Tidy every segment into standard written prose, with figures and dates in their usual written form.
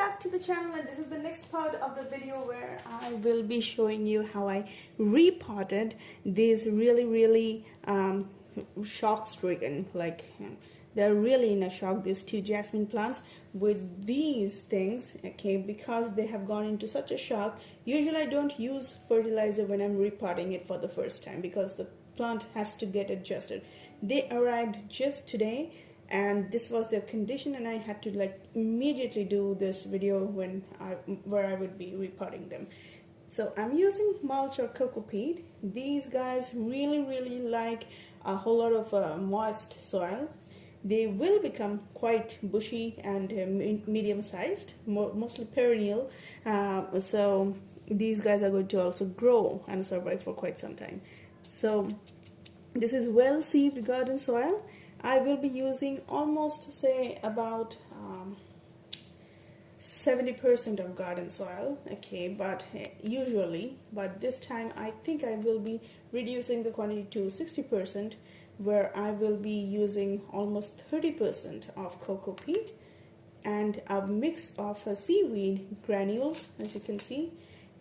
back to the channel, and this is the next part of the video where I will be showing you how I repotted these really shock stricken, like they're really in a shock, these two jasmine plants with these things, okay, because they have gone into such a shock. Usually I don't use fertilizer when I'm repotting it for the first time because the plant has to get adjusted. They arrived just today and this was their condition, and I had to like immediately do this video where I would be repotting them. So I'm using mulch or cocoa peat. These guys really like a whole lot of moist soil. They will become quite bushy and medium sized, mostly perennial, so these guys are going to also grow and survive for quite some time. So this is well sieved garden soil. I will be using almost, say, about 70% of garden soil, okay, but this time I think I will be reducing the quantity to 60%, where I will be using almost 30% of cocoa peat and a mix of seaweed granules, as you can see,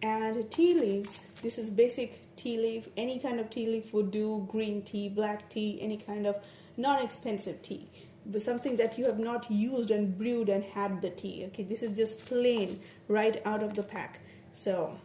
and tea leaves. This is basic tea leaf. Any kind of tea leaf would do: green tea, black tea, any kind of non-expensive tea, but something that you have not used and brewed and had the tea. Okay, this is just plain right out of the pack. So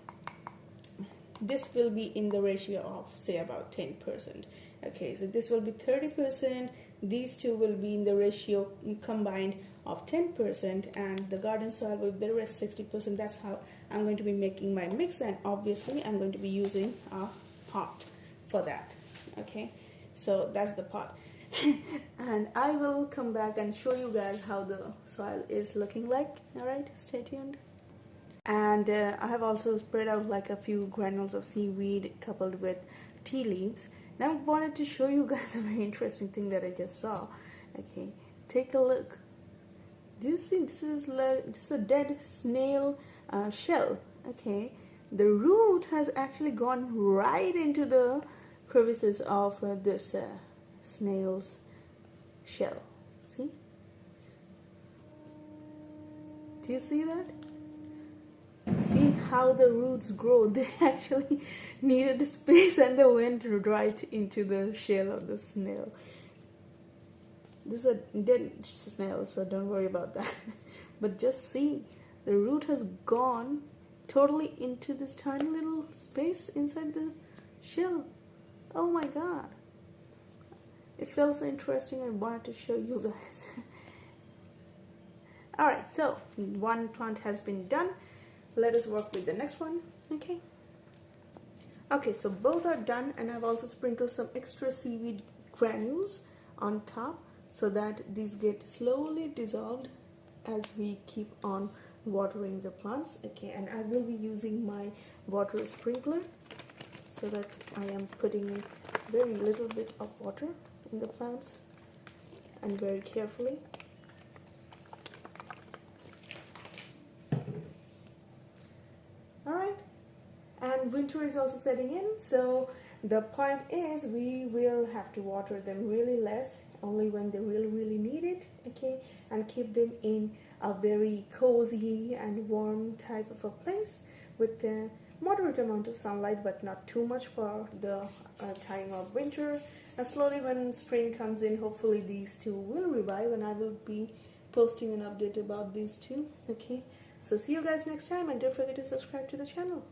this will be in the ratio of, say, about 10%. Okay, so this will be 30%. These two will be in the ratio combined of 10%, and the garden soil with the rest 60%. That's how I'm going to be making my mix, and obviously I'm going to be using a pot for that. Okay, so that's the pot. And I will come back and show you guys how the soil is looking like. Alright, stay tuned. And I have also spread out like a few granules of seaweed coupled with tea leaves. Now I wanted to show you guys a very interesting thing that I just saw. Okay, take a look. Do you see this is a dead snail shell? Okay, the root has actually gone right into the crevices of this snail's shell. See? Do you see that? See how the roots grow? They actually needed space and they went right into the shell of the snail. This is a dead snail, so don't worry about that. But just see, the root has gone totally into this tiny little space inside the shell. Oh my god. It felt so interesting. I wanted to show you guys. Alright, so one plant has been done. Let us work with the next one. Okay, so both are done, and I've also sprinkled some extra seaweed granules on top so that these get slowly dissolved as we keep on watering the plants. Okay, and I will be using my water sprinkler so that I am putting very little bit of water in the plants and very carefully. Alright, and winter is also setting in, so the point is we will have to water them really less, only when they really need it, okay, and keep them in a very cozy and warm type of a place with a moderate amount of sunlight, but not too much for the time of winter. And slowly when spring comes in, hopefully these two will revive, and I will be posting an update about these two. Okay, so see you guys next time, and don't forget to subscribe to the channel.